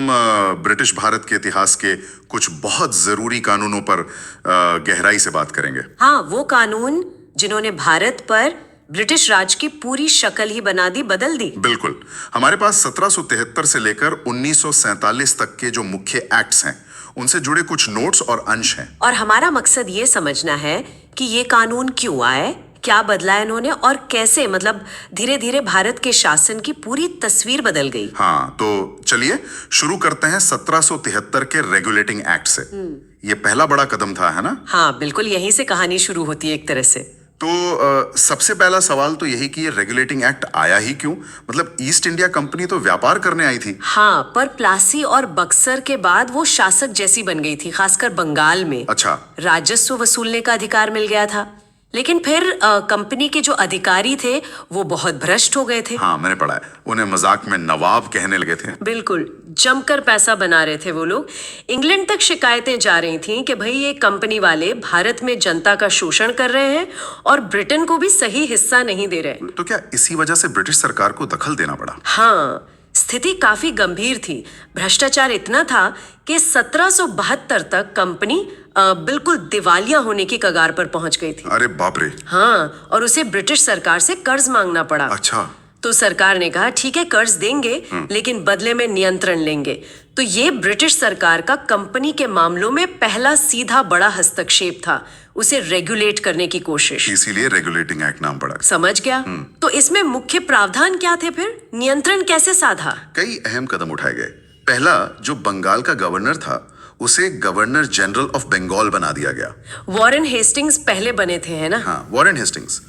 British Bharat के इतिहास के कुछ बहुत जरूरी कानूनों पर गहराई से बात करेंगे। हाँ, वो कानून जिन्होंने भारत पर ब्रिटिश राज की पूरी शक्ल ही बना दी, बदल दी। बिल्कुल। हमारे पास 1773 से लेकर 1947 तक के जो मुख्य एक्ट्स हैं, उनसे जुड़े कुछ नोट्स और अंश हैं। और हमारा मकसद ये समझना है कि ये कानून क्यों आए, क्या बदला इन्होंने और कैसे, मतलब धीरे धीरे भारत के शासन की पूरी तस्वीर बदल गई। हाँ, तो चलिए शुरू करते हैं 1773 के रेगुलेटिंग एक्ट से। ये पहला बड़ा कदम था, है ना? हाँ बिल्कुल, यहीं से कहानी शुरू होती है एक तरह से। तो सबसे पहला सवाल तो यही कि ये रेगुलेटिंग एक्ट आया ही क्यों? मतलब ईस्ट इंडिया कंपनी तो व्यापार करने आई थी। हाँ, पर प्लासी और बक्सर के बाद वो शासक जैसी बन गई थी, खासकर बंगाल में। अच्छा। राजस्व वसूलने का अधिकार मिल गया था, लेकिन फिर कंपनी के जो अधिकारी थे वो बहुत भ्रष्ट हो गए थे। हाँ, मैंने पढ़ा है। उन्हें मजाक में नवाब कहने लगे थे। बिल्कुल, जमकर पैसा बना रहे थे वो लोग। इंग्लैंड तक शिकायतें जा रही थीं कि भाई ये कंपनी वाले भारत में जनता का शोषण कर रहे हैं और ब्रिटेन को भी सही हिस्सा नहीं दे रहे। तो क्या इसी वजह से ब्रिटिश सरकार को दखल देना पड़ा? हाँ, स्थिति काफी गंभीर थी। भ्रष्टाचार इतना था कि 1772 तक कंपनी बिल्कुल दिवालिया होने की कगार पर पहुंच गई थी। अरे बाप रे। हाँ, और उसे ब्रिटिश सरकार से कर्ज मांगना पड़ा। अच्छा। तो सरकार ने कहा ठीक है, कर्ज देंगे लेकिन बदले में नियंत्रण लेंगे। तो ये ब्रिटिश सरकार का कंपनी के मामलों में पहला सीधा बड़ा हस्तक्षेप था, उसे रेगुलेट करने की कोशिश। इसीलिए रेगुलेटिंग एक्ट नाम पड़ा। समझ गया। तो इसमें मुख्य प्रावधान क्या थे फिर? नियंत्रण कैसे साधा? कई अहम कदम उठाए गए। पहला, जो बंगाल का गवर्नर था उसे गवर्नर जनरल ऑफ बंगाल बना दिया गया। वॉरेन हेस्टिंग्स पहले बने थे, है ना? हाँ, वॉरेन हेस्टिंग्स।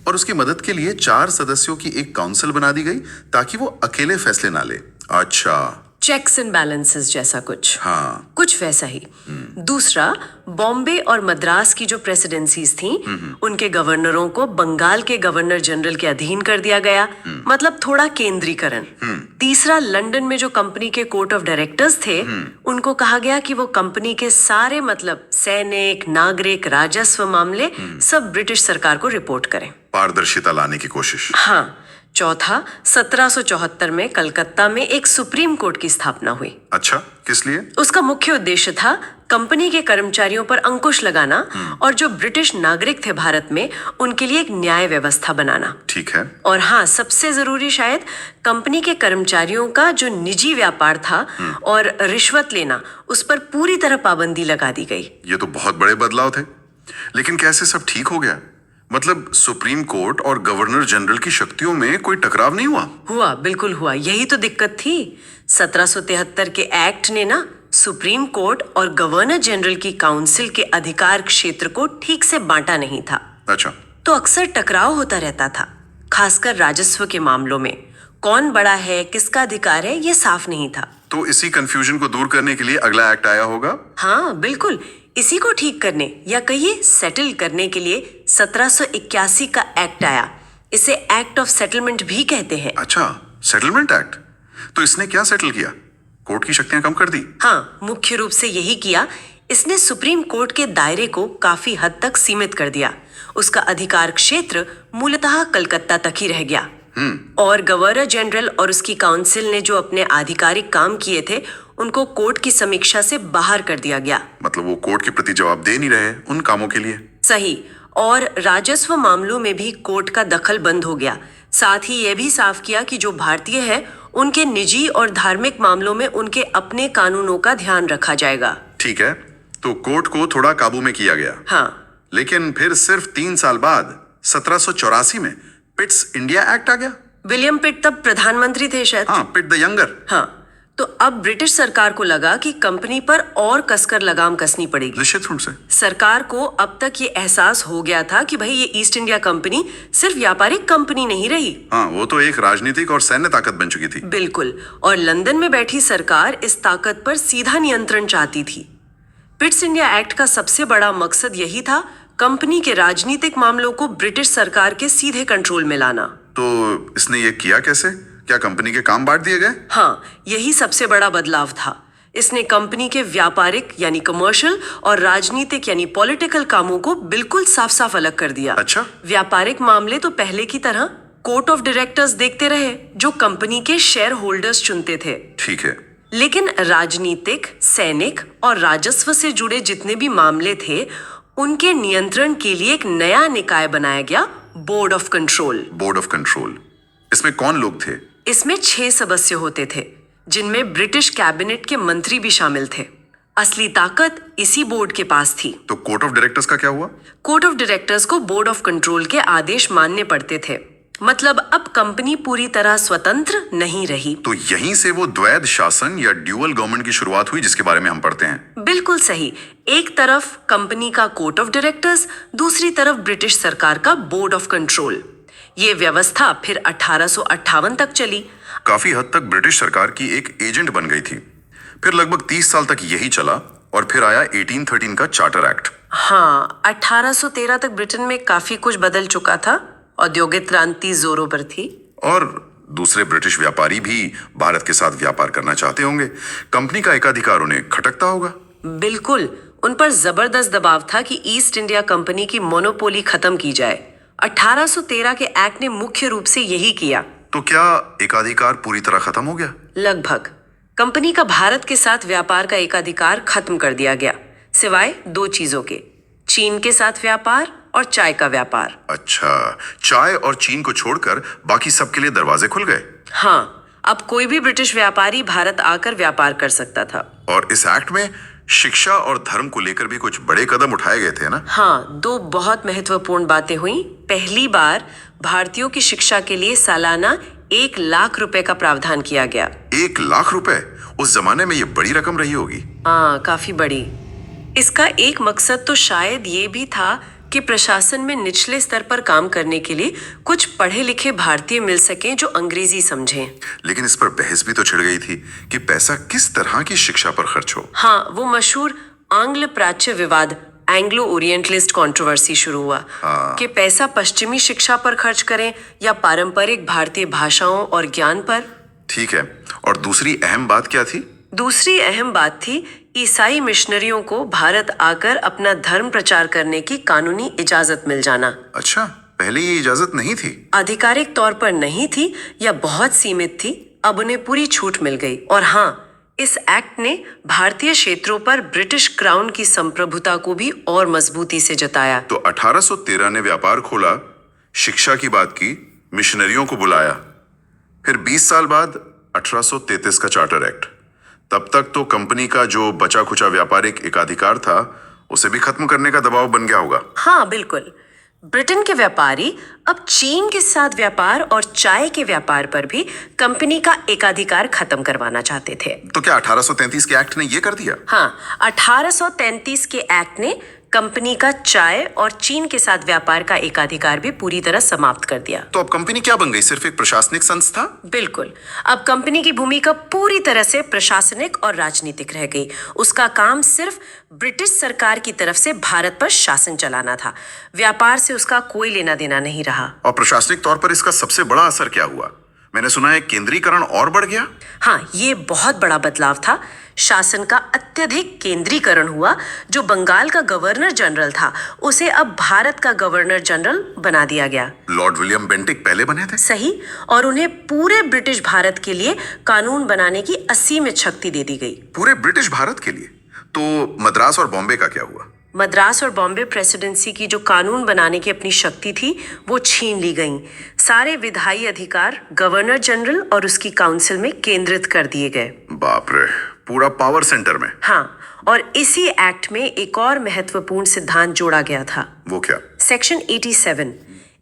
और उसकी मदद के लिए 4 सदस्यों की एक काउंसिल बना दी गई ताकि वो अकेले फैसले ना ले। अच्छा। चेक्स एंड बैलेंसेस जैसा कुछ। हाँ, कुछ वैसा ही। दूसरा, बॉम्बे और मद्रास की जो प्रेसिडेंसीज थी उनके गवर्नरों को बंगाल के गवर्नर जनरल के अधीन कर दिया गया, मतलब थोड़ा केंद्रीकरण। तीसरा, लंदन में जो कंपनी के कोर्ट ऑफ डायरेक्टर्स थे उनको कहा गया कि वो कंपनी के सारे, मतलब सैनिक, नागरिक, राजस्व मामले सब ब्रिटिश सरकार को रिपोर्ट करें। पारदर्शिता लाने की कोशिश। हाँ। चौथा, 1774 में कलकत्ता में एक सुप्रीम कोर्ट की स्थापना हुई। अच्छा, किस लिए? उसका मुख्य उद्देश्य था कंपनी के कर्मचारियों पर अंकुश लगाना और जो ब्रिटिश नागरिक थे भारत में उनके लिए एक न्याय व्यवस्था बनाना। ठीक है। और हाँ, सबसे जरूरी शायद, कंपनी के कर्मचारियों का जो निजी व्यापार था और रिश्वत लेना, उस पर पूरी तरह पाबंदी लगा दी गई। ये तो बहुत बड़े बदलाव थे, लेकिन कैसे सब ठीक हो गया? मतलब सुप्रीम कोर्ट और गवर्नर जनरल की शक्तियों में कोई टकराव नहीं हुआ? हुआ, बिल्कुल हुआ। यही तो दिक्कत थी। 1773 के एक्ट ने ना सुप्रीम कोर्ट और गवर्नर जनरल की काउंसिल के अधिकार क्षेत्र को ठीक से बांटा नहीं था। अच्छा। तो अक्सर टकराव होता रहता था, खासकर राजस्व के मामलों में। कौन बड़ा है, किसका अधिकार है, ये साफ नहीं था। तो इसी कंफ्यूजन को दूर करने के लिए अगला एक्ट आया होगा? हाँ बिल्कुल, इसी को ठीक करने या कहिए सेटल करने के लिए 1781 का एक्ट आया। इसे एक्ट ऑफ सेटलमेंट भी कहते हैं। अच्छा, सेटलमेंट एक्ट। तो इसने क्या सेटल किया? कोर्ट की शक्तियां कम कर दी? हाँ, मुख्य रूप से यही किया। इसने सुप्रीम कोर्ट के दायरे को काफी हद तक सीमित कर दिया। उसका अधिकार क्षेत्र मूलतः कलकत्ता तक ही रह गया। और गवर्नर जनरल और उसकी काउंसिल ने जो अपने आधिकारिक काम किए थे उनको कोर्ट की समीक्षा से बाहर कर दिया गया। मतलब वो कोर्ट के प्रति जवाब दे नहीं रहे उन कामों के लिए। सही। और राजस्व मामलों में भी कोर्ट का दखल बंद हो गया। साथ ही यह भी साफ किया कि जो भारतीय है उनके निजी और धार्मिक मामलों में उनके अपने कानूनों का ध्यान रखा जाएगा। ठीक है, तो कोर्ट को थोड़ा काबू में किया गया। हाँ, लेकिन फिर सिर्फ 3 साल बाद 1784 में पिट्स इंडिया एक्ट आ गया। विलियम पिट तब प्रधानमंत्री थे शायद। हाँ, पिट द यंगर। हाँ, तो अब ब्रिटिश सरकार को लगा कि कंपनी पर और कसकर लगाम कसनी पड़ेगी। निश्चित रूप से। सरकार को अब तक ये एहसास हो गया था कि भाई ये ईस्ट इंडिया कंपनी सिर्फ व्यापारिक कंपनी नहीं रही। हाँ, वो तो एक राजनीतिक और सैन्य ताकत बन चुकी थी। बिल्कुल। और लंदन में बैठी सरकार इस ताकत पर सीधा नियंत्रण चाहती थी। पिट्स इंडिया एक्ट का सबसे बड़ा मकसद यही था, कंपनी के राजनीतिक मामलों को ब्रिटिश सरकार के सीधे कंट्रोल में लाना। तो इसने ये किया कैसे? क्या कंपनी के काम बांट दिए गए? हाँ, यही सबसे बड़ा बदलाव था। इसने कंपनी के व्यापारिक यानी कमर्शियल और राजनीतिक यानी पॉलिटिकल कामों को बिल्कुल साफ साफ अलग कर दिया। अच्छा। व्यापारिक मामले तो पहले की तरह कोर्ट ऑफ डायरेक्टर्स देखते रहे, जो कंपनी के शेयर होल्डर्स चुनते थे। ठीक है। लेकिन राजनीतिक, सैनिक और राजस्व से जुड़े जितने भी मामले थे, उनके नियंत्रण के लिए एक नया निकाय बनाया गया, board of control. Board of control, इसमें कौन लोग थे? इसमें 6 सदस्य होते थे, जिनमें ब्रिटिश कैबिनेट के मंत्री भी शामिल थे। असली ताकत इसी बोर्ड के पास थी। तो कोर्ट ऑफ डायरेक्टर्स का क्या हुआ? कोर्ट ऑफ डायरेक्टर्स को बोर्ड ऑफ कंट्रोल के आदेश मानने पड़ते थे। मतलब अब कंपनी पूरी तरह स्वतंत्र नहीं रही। तो यहीं से वो द्वैध शासन या ड्यूअल गवर्नमेंट की शुरुआत हुई जिसके बारे में हम पढ़ते हैं। बिल्कुल सही। एक तरफ कंपनी का कोर्ट ऑफ डायरेक्टर्स, दूसरी तरफ ब्रिटिश सरकार का बोर्ड ऑफ कंट्रोल। ये व्यवस्था फिर 1858 तक चली। काफी हद तक ब्रिटिश सरकार की एक एजेंट बन गई थी। फिर लगभग 30 साल तक यही चला और फिर आया 1813 का चार्टर एक्ट। हाँ, 1813 तक ब्रिटेन में काफी कुछ बदल चुका था। औद्योगिक क्रांति जोरों पर थी। और दूसरे ब्रिटिश व्यापारी भी भारत के साथ व्यापार करना चाहते होंगे। कंपनी का एकाधिकार उन्हें खटकता होगा। बिल्कुल, उन पर जबरदस्त दबाव था कि ईस्ट इंडिया कंपनी की मोनोपोली खत्म की जाए। 1813 के एक्ट ने मुख्य रूप से यही किया। तो क्या एकाधिकार पूरी तरह खत्म हो गया? लगभग। कंपनी का भारत के साथ व्यापार का एकाधिकार खत्म कर दिया गया, सिवाय 2 चीजों के, चीन के साथ व्यापार और चाय का व्यापार। अच्छा, चाय और चीन को छोड़कर बाकी सबके लिए दरवाजे खुल गए। हाँ, अब कोई भी ब्रिटिश व्यापारी भारत आकर व्यापार कर सकता था। और इस एक्ट में शिक्षा और धर्म को लेकर भी कुछ बड़े कदम उठाए गए थे ना? हाँ, 2 बहुत महत्वपूर्ण बातें हुई। पहली बार भारतीयों की शिक्षा के लिए सालाना 1 लाख रुपए का प्रावधान किया गया। 1 लाख रुपए उस जमाने में ये बड़ी रकम रही होगी। हाँ, काफी बड़ी। इसका एक मकसद तो शायद ये भी था कि प्रशासन में निचले स्तर पर काम करने के लिए कुछ पढ़े लिखे भारतीय मिल सकें जो अंग्रेजी समझें। लेकिन इस पर बहस भी तो छिड़ गई थी कि पैसा किस तरह की शिक्षा पर खर्च हो। हाँ, वो मशहूर आंग्ल प्राच्य विवाद, एंग्लो ओरिएंटलिस्ट कंट्रोवर्सी शुरू हुआ कि पैसा पश्चिमी शिक्षा पर खर्च करें या पारंपरिक भारतीय भाषाओं और ज्ञान पर। ठीक है, और दूसरी अहम बात क्या थी? दूसरी अहम बात थी ईसाई मिशनरियों को भारत आकर अपना धर्म प्रचार करने की कानूनी इजाजत मिल जाना। अच्छा, पहले ये इजाजत नहीं थी? आधिकारिक तौर पर नहीं थी या बहुत सीमित थी। अब उन्हें पूरी छूट मिल गई। और हाँ, इस एक्ट ने भारतीय क्षेत्रों पर ब्रिटिश क्राउन की संप्रभुता को भी और मजबूती से जताया। तो 1813 ने व्यापार खोला, शिक्षा की बात की, मिशनरियों को बुलाया। फिर 20 साल बाद 1833 का चार्टर एक्ट। तब तक तो कंपनी का जो बचा खुचा व्यापारिक एकाधिकार था उसे भी खत्म करने का दबाव बन गया होगा। हाँ, बिल्कुल। ब्रिटेन के व्यापारी अब चीन के साथ व्यापार और चाय के व्यापार पर भी कंपनी का एकाधिकार खत्म करवाना चाहते थे। तो क्या 1833 के एक्ट ने ये कर दिया? हाँ, 1833 के एक्ट ने कंपनी का चाय और चीन के साथ व्यापार का एकाधिकार भी पूरी तरह समाप्त कर दिया। तो अब कंपनी क्या बन गई? सिर्फ एक प्रशासनिक संस्था? बिल्कुल। अब कंपनी की भूमिका पूरी तरह से प्रशासनिक और राजनीतिक रह गई। उसका काम सिर्फ ब्रिटिश सरकार की तरफ से भारत पर शासन चलाना था। व्यापार से उसका कोई लेना देना नहीं रहा। और प्रशासनिक तौर पर इसका सबसे बड़ा असर क्या हुआ? मैंने सुना है केंद्रीकरण और बढ़ गया। हाँ, ये बहुत बड़ा बदलाव था। शासन का अत्यधिक केंद्रीकरण हुआ। जो बंगाल का गवर्नर जनरल था, उसे अब भारत का गवर्नर जनरल बना दिया गया। लॉर्ड विलियम बेंटिक पहले बने थे? सही। और उन्हें पूरे ब्रिटिश भारत के लिए कानून बनाने की असीमित शक्ति दे दी गई। पूरे ब्रिटिश भारत के लिए? तो मद्रास और बॉम्बे का क्या हुआ? मद्रास और बॉम्बे प्रेसिडेंसी की जो कानून बनाने की अपनी शक्ति थी, वो छीन ली गई। सारे विधायी अधिकार गवर्नर जनरल और उसकी काउंसिल में केंद्रित कर दिए गए। बाप रे, पूरा पावर सेंटर में। हाँ, और इसी एक्ट में एक और महत्वपूर्ण सिद्धांत जोड़ा गया था। वो क्या? सेक्शन 87।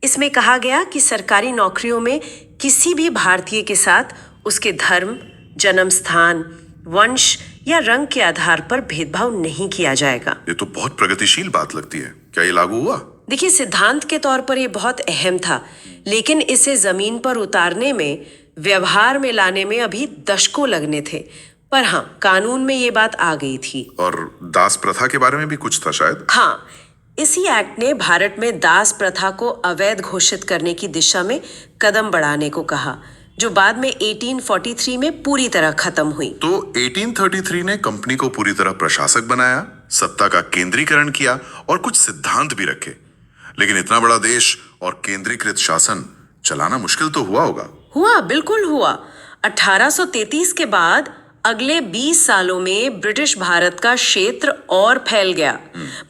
इसमें कहा गया कि सरकारी नौकरियों में किसी भी भारतीय के साथ उसके धर्म, जन्म स्थान, वंश या रंग के आधार पर भेदभाव नहीं किया जाएगा। ये तो बहुत प्रगतिशील बात लगती है। क्या ये लागू हुआ? देखिए, सिद्धांत के तौर पर ये बहुत अहम था, लेकिन इसे जमीन पर उतारने में, व्यवहार में लाने में अभी दशकों लगने थे। पर हाँ, कानून में ये बात आ गई थी। और दास प्रथा के बारे में भी कुछ था शायद? हाँ, इसी एक्ट ने भारत में दास प्रथा को अवैध घोषित करने की दिशा में कदम बढ़ाने को कहा, जो बाद में 1843 में पूरी तरह खत्म हुई। तो 1833 ने कंपनी को पूरी तरह प्रशासक बनाया, सत्ता का केंद्रीकरण किया और कुछ सिद्धांत भी रखे। लेकिन इतना बड़ा देश और केंद्रीकृत शासन चलाना मुश्किल तो हुआ होगा। हुआ, बिल्कुल हुआ। 1833 के बाद अगले 20 सालों में ब्रिटिश भारत का क्षेत्र और फैल गया।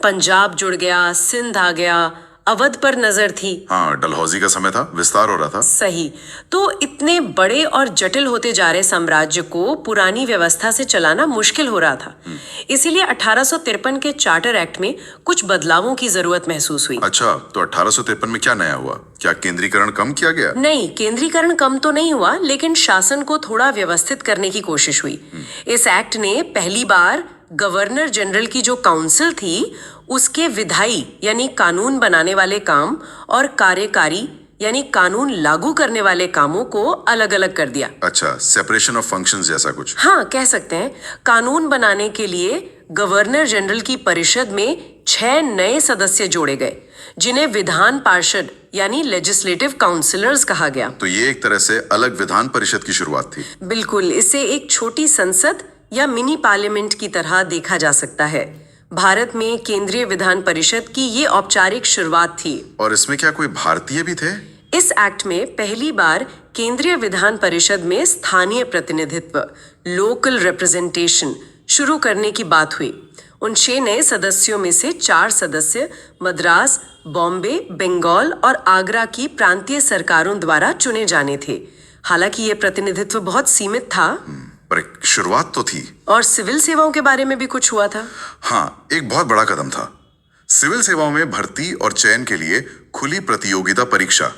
पंजाब जुड़ गया, सिंध आ गया, अवध पर नजर थी। हाँ, डलहौजी का समय था, विस्तार हो रहा था। सही। तो इतने बड़े और जटिल होते जा रहे साम्राज्य को पुरानी व्यवस्था से चलाना मुश्किल हो रहा था। इसीलिए 1853 के चार्टर एक्ट में कुछ बदलावों की जरूरत महसूस हुई। अच्छा, तो 1853 में क्या नया हुआ? क्या केंद्रीकरण कम किया गया? नहीं, केंद्रीकरण कम तो नहीं हुआ, लेकिन शासन को थोड़ा व्यवस्थित करने की कोशिश हुई। इस एक्ट ने पहली बार गवर्नर जनरल की जो काउंसिल थी उसके विधायी यानी कानून बनाने वाले काम और कार्यकारी यानी कानून लागू करने वाले कामों को अलग अलग कर दिया। अच्छा, सेपरेशन ऑफ फंक्शंस जैसा कुछ। हाँ, कह सकते हैं। कानून बनाने के लिए गवर्नर जनरल की परिषद में 6 नए सदस्य जोड़े गए, जिन्हें विधान पार्षद यानी लेजिस्लेटिव काउंसिलर्स कहा गया। तो ये एक तरह से अलग विधान परिषद की शुरुआत थी। बिल्कुल, इसे एक छोटी संसद या मिनी पार्लियामेंट की तरह देखा जा सकता है। भारत में केंद्रीय विधान परिषद की ये औपचारिक शुरुआत थी। और इसमें क्या कोई भारतीय भी थे? इस एक्ट में पहली बार केंद्रीय विधान परिषद में स्थानीय प्रतिनिधित्व लोकल रिप्रेजेंटेशन शुरू करने की बात हुई। उन 6 नए सदस्यों में से 4 सदस्य मद्रास, बॉम्बे, बंगाल और आगरा की प्रांतीय सरकारों द्वारा चुने जाने थे। हालांकि ये प्रतिनिधित्व बहुत सीमित था, पर एक शुरुआत तो थी। और सिविल सेवाओं के बारे में भी कुछ हुआ था। हाँ, एक बहुत बड़ा कदम था। सिविल सेवाओं में भर्ती और चयन के लिए खुली प्रतियोगिता परीक्षा,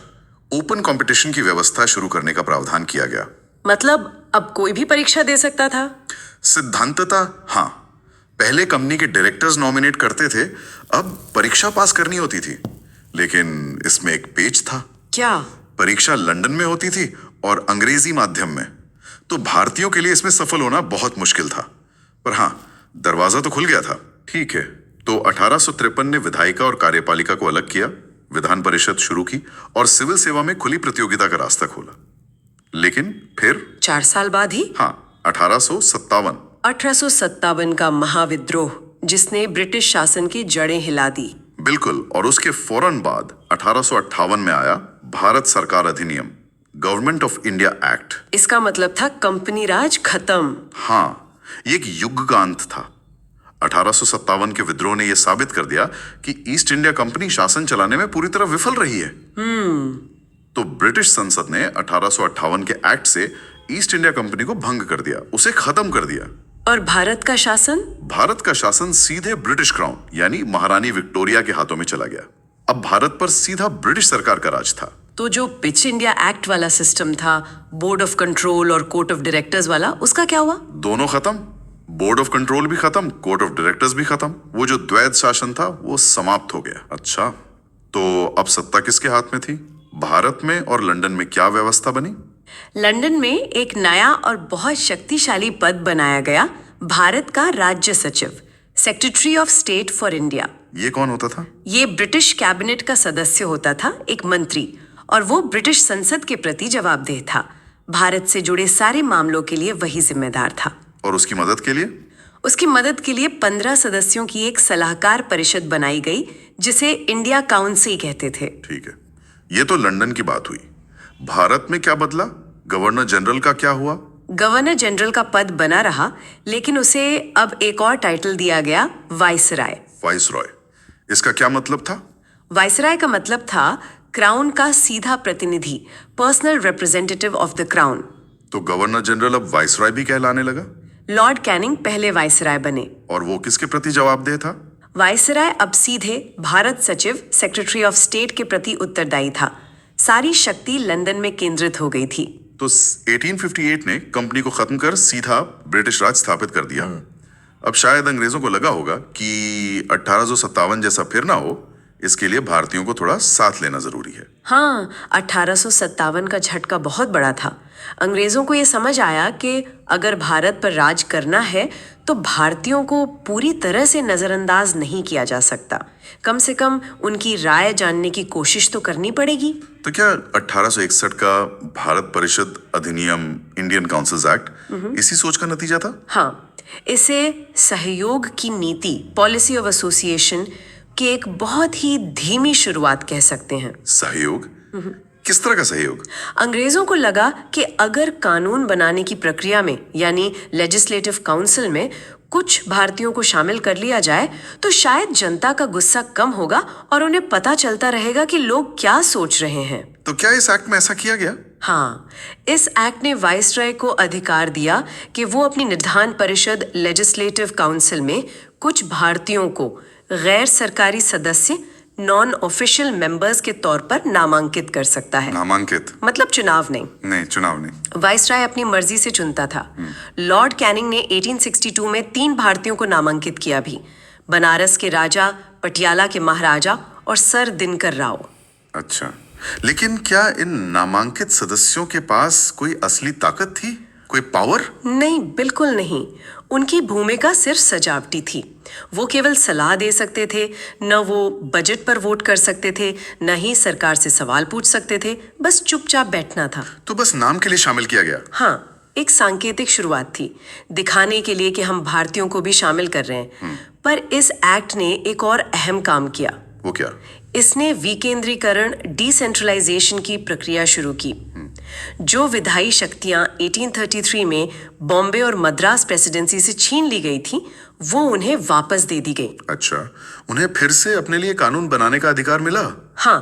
ओपन कंपटीशन की व्यवस्था शुरू करने का प्रावधान किया गया। मतलब अब कोई भी परीक्षा दे सकता था? सिद्धांततः हाँ। पहले कंपनी के डायरेक्टर्स नॉमिनेट करते थे, अब परीक्षा पास करनी होती थी। लेकिन इसमें एक पेच था। क्या? परीक्षा लंदन में होती थी और अंग्रेजी माध्यम में, तो भारतीयों के लिए इसमें सफल होना बहुत मुश्किल था। पर हाँ, दरवाजा तो खुल गया था। ठीक है, तो 1853 ने विधायिका और कार्यपालिका को अलग किया, विधान परिषद शुरू की और सिविल सेवा में खुली प्रतियोगिता का रास्ता खोला। लेकिन फिर 4 साल बाद ही हाँ, 1857 का महाविद्रोह, जिसने ब्रिटिश शासन की जड़ें हिला दी। बिल्कुल, और उसके फौरन बाद 1858 में आया भारत सरकार अधिनियम, गवर्नमेंट ऑफ इंडिया एक्ट। इसका मतलब था कंपनी राज खत्म। हाँ, ये एक युग का अंत था। 1857 के विद्रोह ने यह साबित कर दिया कि ईस्ट इंडिया कंपनी शासन चलाने में पूरी तरह विफल रही है। तो ब्रिटिश संसद ने 1858 के एक्ट से ईस्ट इंडिया कंपनी को भंग कर दिया, उसे खत्म कर दिया। और भारत का शासन? भारत का शासन सीधे ब्रिटिश क्राउन यानी महारानी विक्टोरिया के हाथों में चला गया। अब भारत पर सीधा ब्रिटिश सरकार का राज था। तो जो पिच इंडिया एक्ट वाला सिस्टम था, बोर्ड ऑफ कंट्रोल और कोर्ट ऑफ डायरेक्टर्स वाला, उसका क्या हुआ? दोनों खत्म। बोर्ड ऑफ कंट्रोल भी खत्म, कोर्ट ऑफ डायरेक्टर्स भी खत्म। वो जो द्वैध शासन था वो समाप्त हो गया। अच्छा, तो अब सत्ता किसके हाथ में थी? भारत में। और लंदन में क्या व्यवस्था बनी? लंदन में एक नया और बहुत शक्तिशाली पद बनाया गया, भारत का राज्य सचिव, secretary of state for India. ये कौन होता था? ये ब्रिटिश कैबिनेट का सदस्य होता था, एक मंत्री, और वो ब्रिटिश संसद के प्रति जवाबदेह था। भारत से जुड़े सारे मामलों के लिए वही जिम्मेदार था। और उसकी मदद के लिए? उसकी मदद के लिए 15 सदस्यों की एक सलाहकार परिषद बनाई गई, जिसे इंडिया काउंसिल कहते थे। ठीक है, ये तो लंदन की बात हुई। भारत में क्या बदला? गवर्नर जनरल का क्या हुआ? गवर्नर जनरल का पद बना रहा, लेकिन उसे अब एक और टाइटल दिया गया, वाइसराय। वाइसरॉय, इसका क्या मतलब था? वाइसराय का मतलब था क्राउन का सीधा प्रतिनिधि, personal representative of the crown. तो गवर्नर जनरल अब वाइसरॉय भी कहलाने लगा। लॉर्ड कैनिंग पहले वाइसराय बने। और वो किसके प्रति जवाबदेह था? वाइसराय अब सीधे भारत सचिव, सेक्रेटरी ऑफ स्टेट के प्रति उत्तरदायी था। सारी शक्ति लंदन में केंद्रित हो गई थी। तो 1858 ने कंपनी को खत्म कर सीधा ब्रिटिश राज स्थापित कर दिया। अब शायद अंग्रेजों को लगा होगा कि 1857 जैसा फिर ना हो, इसके लिए भारतीयों को थोड़ा साथ लेना जरूरी है। हाँ, 1857 का झटका बहुत बड़ा था। अंग्रेजों को ये समझ आया कि अगर भारत पर राज करना है तो भारतीयों को पूरी तरह से नजरअंदाज नहीं किया जा सकता। कम से कम उनकी राय जानने की कोशिश तो करनी पड़ेगी। तो क्या 1861 का भारत परिषद अधिनियम, इंडियन काउंसिल्स एक्ट, इसी सोच का नतीजा था? हाँ, इसे सहयोग की नीति, पॉलिसी ऑफ एसोसिएशन की एक बहुत ही धीमी शुरुआत कह सकते हैं। सहयोग? किस तरह का सहयोग? अंग्रेजों को लगा कि अगर कानून बनाने की प्रक्रिया में यानी लेजिस्लेटिव काउंसिल में कुछ भारतीयों को शामिल कर लिया जाए तो शायद जनता का गुस्सा कम होगा और उन्हें पता चलता रहेगा कि लोग क्या सोच रहे हैं। तो क्या इस एक्ट में ऐसा किया गया? हाँ, इस एक्ट ने वाइसरॉय को अधिकार दिया कि वो अपनी निर्धारण परिषद लेजिस्लेटिव काउंसिल में कुछ भारतीयों को गैर सरकारी सदस्य नॉन ऑफिशियल मेंबर्स के तौर पर नामांकित कर सकता है। नामांकित मतलब चुनाव नहीं। नहीं, चुनाव नहीं। वाइसरॉय अपनी मर्जी से चुनता था। लॉर्ड कैनिंग ने 1862 में 3 भारतीयों को नामांकित किया भी, बनारस के राजा, पटियाला के महाराजा और सर दिनकर राव। अच्छा, लेकिन क्या इन नामांकित सदस्यों के पास कोई असली ताकत थी, कोई पावर? नहीं, बिल्कुल नहीं। उनकी भूमिका सिर्फ सजावटी थी। वो केवल सलाह दे सकते थे, न वो बजट पर वोट कर सकते थे, न ही सरकार से सवाल पूछ सकते थे। बस चुपचाप बैठना था। तो बस नाम के लिए शामिल किया गया? हाँ, एक सांकेतिक शुरुआत थी, दिखाने के लिए कि हम भारतीयों को भी शामिल कर रहे हैं। पर इस एक्ट ने एक और अहम काम किया। वो क्या? इसने विकेंद्रीकरण डिसेंट्रलाइजेशन की प्रक्रिया शुरू की। जो विधायी शक्तियां 1833 में बॉम्बे और मद्रास प्रेसिडेंसी से छीन ली गई थी, वो उन्हें वापस दे दी गई। अच्छा, उन्हें फिर से अपने लिए कानून बनाने का अधिकार मिला? हाँ,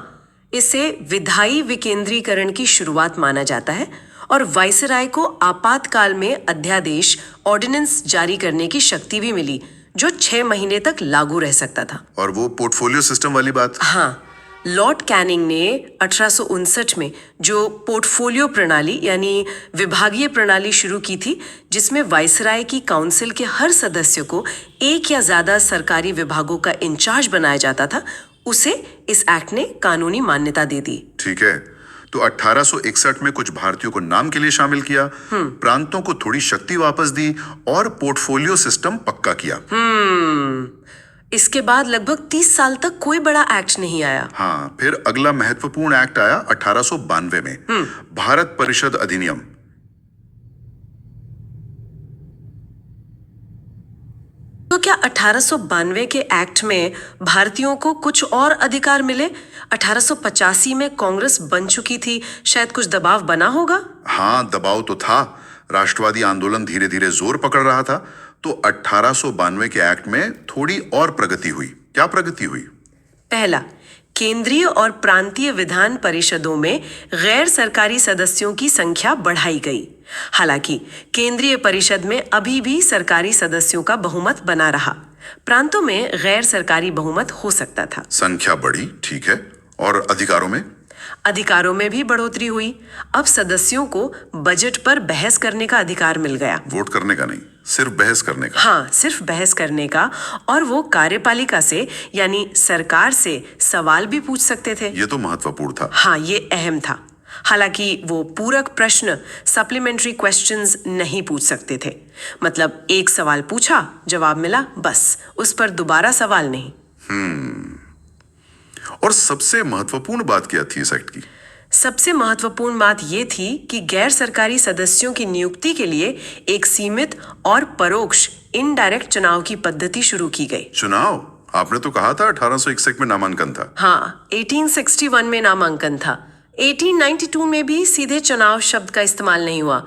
इसे विधायी विकेंद्रीकरण की शुरुआत माना जाता है और वाइसराय को आपातकाल में अध्यादेश ऑर्डिनेंस जारी करने की शक्ति भी मिली, जो 6 महीने तक लागू रह सकता था। और वो पोर्टफोलियो सिस्टम वाली बात? हाँ, लॉर्ड कैनिंग ने 1859 में जो पोर्टफोलियो प्रणाली यानी विभागीय प्रणाली शुरू की थी, जिसमें वाइसराय की काउंसिल के हर सदस्य को एक या ज्यादा सरकारी विभागों का इंचार्ज बनाया जाता था, उसे इस एक्ट ने कानूनी मान्यता दे दी। ठीक है, तो 1861 में कुछ भारतीयों को नाम के लिए शामिल किया, प्रांतों को थोड़ी शक्ति वापस दी और पोर्टफोलियो सिस्टम पक्का किया। इसके बाद लगभग 30 साल तक कोई बड़ा एक्ट नहीं आया। हाँ, फिर अगला महत्वपूर्ण एक्ट आया 1892 में, भारत परिषद अधिनियम। तो क्या 1892 के एक्ट में भारतीयों को कुछ और अधिकार मिले? 1885 में कांग्रेस बन चुकी थी, शायद कुछ दबाव बना होगा। हाँ, दबाव तो था। राष्ट्रवादी आंदोलन धीरे धीरे जोर पकड़ रहा था, तो 1892 के एक्ट में थोड़ी और प्रगति हुई। क्या प्रगति हुई? पहला, केंद्रीय और प्रांतीय विधान परिषदों में गैर सरकारी सदस्यों की संख्या बढ़ाई गई। हालांकि केंद्रीय परिषद में अभी भी सरकारी सदस्यों का बहुमत बना रहा, प्रांतों में गैर सरकारी बहुमत हो सकता था। संख्या बढ़ी, ठीक है। और अधिकारों में? अधिकारों में भी बढ़ोतरी हुई। अब सदस्यों को बजट पर बहस करने का अधिकार मिल गया। वोट करने का नहीं, सिर्फ बहस करने का। हाँ, सिर्फ बहस करने का। और वो कार्यपालिका से यानी सरकार से सवाल भी पूछ सकते थे। ये तो महत्वपूर्ण था। हाँ, ये अहम था। हालांकि वो पूरक प्रश्न सप्लीमेंट्री क्वेश्चंस नहीं पूछ सकते थे। मतलब एक सवाल पूछा, जवाब मिला, बस, उस पर दोबारा सवाल नहीं। और सबसे महत्वपूर्ण बात क्या थी इस एक्ट की? सबसे महत्वपूर्ण बात यह थी कि गैर सरकारी सदस्यों की नियुक्ति के लिए एक सीमित और परोक्ष इनडायरेक्ट चुनाव की पद्धति शुरू की गई। चुनाव? आपने तो कहा था 1861 में नामांकन था। हाँ, 1861 में नामांकन था। 1892 में भी सीधे चुनाव शब्द का इस्तेमाल नहीं हुआ।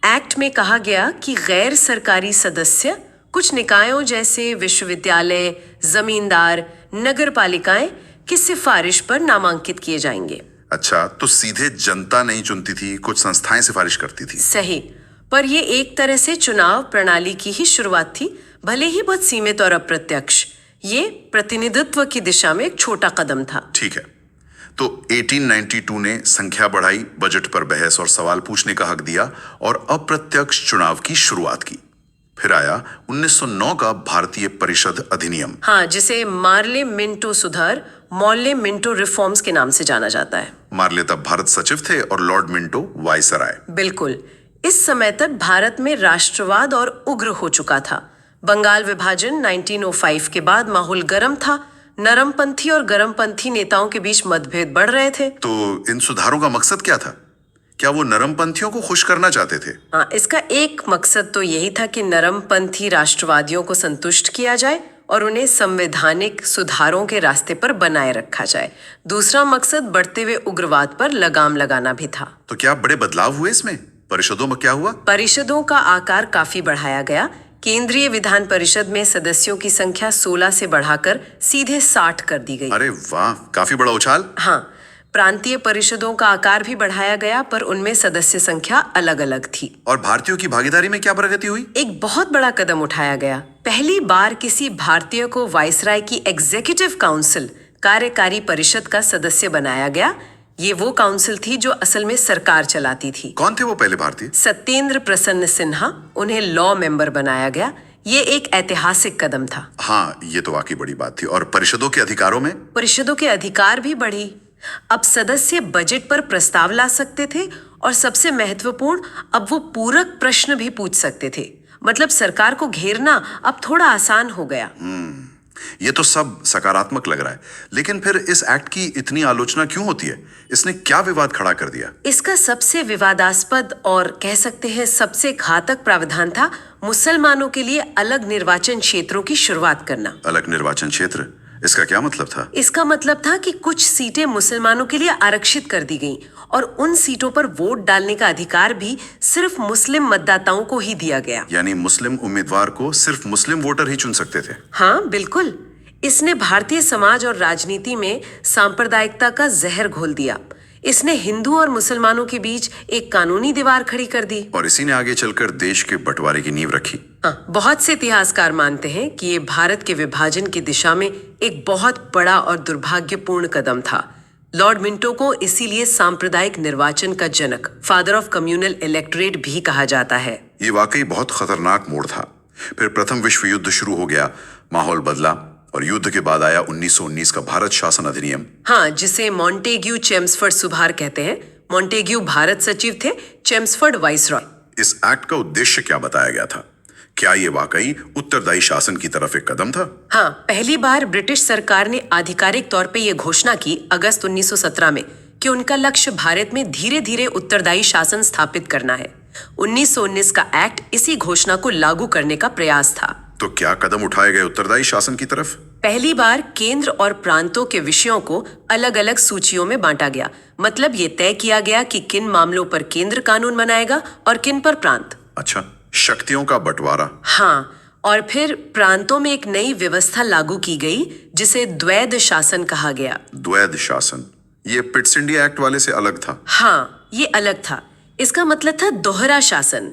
एक्ट में कहा गया कि गैर सरकारी सदस्य कुछ निकायों जैसे विश्वविद्यालय, जमींदार, नगर पालिकाएं की सिफारिश पर नामांकित किए जाएंगे। अच्छा, तो सीधे जनता नहीं चुनती थी, कुछ संस्थाएं सिफारिश करती थी। सही, पर ये एक तरह से चुनाव प्रणाली की ही शुरुआत थी, भले ही बहुत सीमित और अप्रत्यक्ष। ये प्रतिनिधित्व की दिशा में एक छोटा कदम था। ठीक है, तो 1892 ने संख्या बढ़ाई, बजट पर बहस और सवाल पूछने का हक दिया और अप्रत्यक्ष चुनाव की शुरुआत की। फिर आया 1909 का भारतीय परिषद अधिनियम। हाँ, जिसे मार्ले मिंटो सुधार, मॉर्ले मिंटो रिफॉर्म्स के नाम से जाना जाता है। मार्ले तब भारत सचिव थे और लॉर्ड मिंटो वाइसराय। बिल्कुल। इस समय तक भारत में राष्ट्रवाद और उग्र हो चुका था। बंगाल विभाजन 1905 के बाद माहौल गर्म था। नरमपंथी और गर्मपंथी नेताओं के बीच मतभेद बढ़ रहे थे। तो इन सुधारों का मकसद क्या था? क्या वो नरमपंथियों को खुश करना चाहते थे? हाँ, इसका एक मकसद तो यही था कि नरमपंथी राष्ट्रवादियों को संतुष्ट किया जाए और उन्हें संवैधानिक सुधारों के रास्ते पर बनाए रखा जाए। दूसरा मकसद बढ़ते हुए उग्रवाद पर लगाम लगाना भी था। तो क्या बड़े बदलाव हुए इसमें? परिषदों में क्या हुआ? परिषदों का आकार काफी बढ़ाया गया। केंद्रीय विधान परिषद में सदस्यों की संख्या 16 से बढ़ाकर सीधे 60 कर दी गई। अरे वाह, काफी बड़ा उछाल। हाँ, प्रांतीय परिषदों का आकार भी बढ़ाया गया, पर उनमें सदस्य संख्या अलग अलग थी। और भारतीयों की भागीदारी में क्या प्रगति हुई? एक बहुत बड़ा कदम उठाया गया। पहली बार किसी भारतीय को वायसराय की एग्जीक्यूटिव काउंसिल, कार्यकारी परिषद का सदस्य बनाया गया। ये वो काउंसिल थी जो असल में सरकार चलाती थी। कौन थे वो पहले भारतीय? सत्येंद्र प्रसन्न सिन्हा, उन्हें लॉ मेंबर बनाया गया। ये एक ऐतिहासिक कदम था। हाँ, ये तो वाकई बड़ी बात थी। और परिषदों के अधिकारों में? परिषदों के अधिकार भी बढ़ी। अब सदस्य बजट पर प्रस्ताव ला सकते थे और सबसे महत्वपूर्ण, अब वो पूरक प्रश्न भी पूछ सकते थे। मतलब सरकार को घेरना अब थोड़ा आसान हो गया। ये तो सब सकारात्मक लग रहा है, लेकिन फिर इस एक्ट की इतनी आलोचना क्यों होती है? इसने क्या विवाद खड़ा कर दिया? इसका सबसे विवादास्पद और कह सकते हैं सबसे घातक प्रावधान था मुसलमानों के लिए अलग निर्वाचन क्षेत्रों की शुरुआत करना। अलग निर्वाचन क्षेत्र, इसका क्या मतलब था? इसका मतलब था कि कुछ सीटें मुसलमानों के लिए आरक्षित कर दी गईं और उन सीटों पर वोट डालने का अधिकार भी सिर्फ मुस्लिम मतदाताओं को ही दिया गया। यानी मुस्लिम उम्मीदवार को सिर्फ मुस्लिम वोटर ही चुन सकते थे? हाँ, बिल्कुल। इसने भारतीय समाज और राजनीति में सांप्रदायिकता का जहर घोल दिया। इसने हिंदू और मुसलमानों के बीच एक कानूनी दीवार खड़ी कर दी। और इसी ने आगे चलकर देश के बंटवारे की नींव रखी। हाँ, बहुत से इतिहासकार मानते हैं कि ये भारत के विभाजन की दिशा में एक बहुत बड़ा और दुर्भाग्यपूर्ण कदम था। लॉर्ड मिंटो को इसीलिए सांप्रदायिक निर्वाचन का जनक, फादर ऑफ कम्युनल इलेक्टोरेट भी कहा जाता है। ये वाकई बहुत खतरनाक मोड़ था। फिर प्रथम विश्व युद्ध शुरू हो गया, माहौल बदला और युद्ध के बाद आया 1919 का भारत शासन अधिनियम। हाँ, जिसे मॉन्टेग्यू चेम्सफोर्ड सुधार कहते हैं। मॉन्टेग्यू भारत सचिव थे, चेम्सफोर्ड वाइसरॉय। इस एक्ट का उद्देश्य क्या बताया गया था? क्या ये वाकई उत्तरदायी शासन की तरफ एक कदम था? हाँ, पहली बार ब्रिटिश सरकार ने आधिकारिक तौर पे ये घोषणा की अगस्त 1917 में कि उनका लक्ष्य भारत में धीरे धीरे उत्तरदायी शासन स्थापित करना है। 1919 का एक्ट इसी घोषणा को लागू करने का प्रयास था। तो क्या कदम उठाए गए उत्तरदायी शासन की तरफ? पहली बार केंद्र और प्रांतों के विषयों को अलग अलग सूचियों में बांटा गया। मतलब ये तय किया गया कि किन मामलों पर केंद्र कानून बनाएगा और किन पर प्रांत। अच्छा, शक्तियों का बंटवारा। हाँ, और फिर प्रांतों में एक नई व्यवस्था लागू की गई जिसे द्वैध शासन कहा गया। द्वैध शासन, ये पिट्स इंडिया एक्ट वाले से अलग था? हाँ, ये अलग था। इसका मतलब था दोहरा शासन।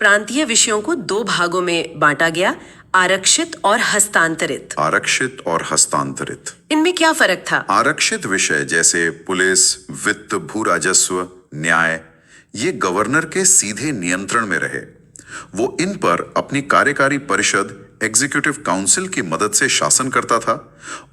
प्रांतीय विषयों को दो भागों में बांटा गया, आरक्षित और हस्तांतरित। आरक्षित और हस्तांतरित, इनमें क्या फर्क था? आरक्षित विषय जैसे पुलिस, वित्त, भू राजस्व, न्याय, ये गवर्नर के सीधे नियंत्रण में रहे। वो इन पर अपनी कार्यकारी परिषद, एग्जीक्यूटिव काउंसिल की मदद से शासन करता था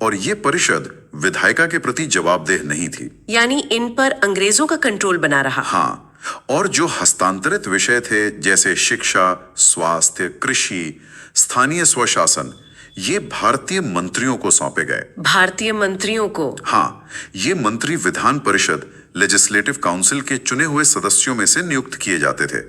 और ये परिषद विधायिका के प्रति जवाबदेह नहीं थी। यानी इन पर अंग्रेजों का कंट्रोल बना रहा। हाँ, और जो हस्तांतरित विषय थे जैसे शिक्षा, स्वास्थ्य, कृषि, स्थानीय स्वशासन, ये भारतीय मंत्रियों को सौंपे गए। भारतीय मंत्रियों को? हाँ, ये मंत्री विधान परिषद, लेजिस्लेटिव काउंसिल के चुने हुए सदस्यों में से नियुक्त किए जाते थे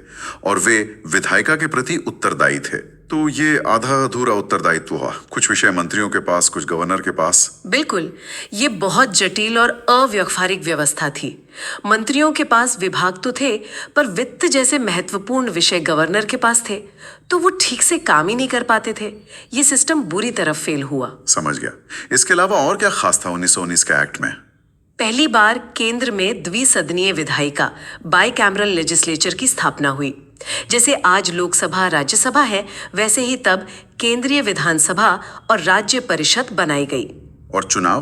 और वे विधायिका के प्रति उत्तरदायी थे। तो ये आधा अधूरा उत्तरदायित्व हुआ, कुछ विषय मंत्रियों के पास, कुछ गवर्नर के पास। बिल्कुल, ये बहुत जटिल और अव्यावहारिक व्यवस्था थी। मंत्रियों के पास विभाग तो थे, पर वित्त जैसे महत्वपूर्ण विषय गवर्नर के पास थे, तो वो ठीक से काम ही नहीं कर पाते थे। ये सिस्टम बुरी तरह फेल हुआ। समझ गया। इसके अलावा और क्या खास था 1919 के एक्ट में? पहली बार केंद्र में द्विसदनीय विधायिका, बाई कैमरल लेजिस्लेचर की स्थापना हुई। जैसे आज लोकसभा राज्यसभा है, वैसे ही तब केंद्रीय विधानसभा और राज्य परिषद बनाई गई। और चुनाव,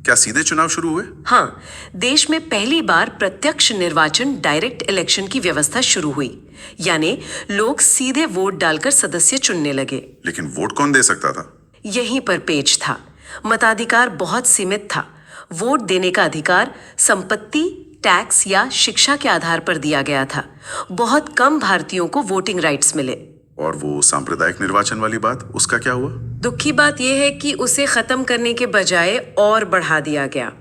क्या सीधे चुनाव शुरू हुए? हाँ, देश में पहली बार प्रत्यक्ष निर्वाचन, डायरेक्ट इलेक्शन की व्यवस्था शुरू हुई। यानी लोग सीधे वोट डालकर सदस्य चुनने लगे। लेकिन वोट कौन दे सकता था? यहीं पर पेच था। मताधिकार बहुत सीमित था। वोट देने का अधिकार संपत्ति, टैक्स या शिक्षा के आधार पर दिया गया था। बहुत कम भारतीयों को वोटिंग राइट्स मिले। और वो सांप्रदायिक निर्वाचन वाली बात, उसका क्या हुआ? दुख की बात यह है कि उसे खत्म करने के बजाय और बढ़ा दिया गया।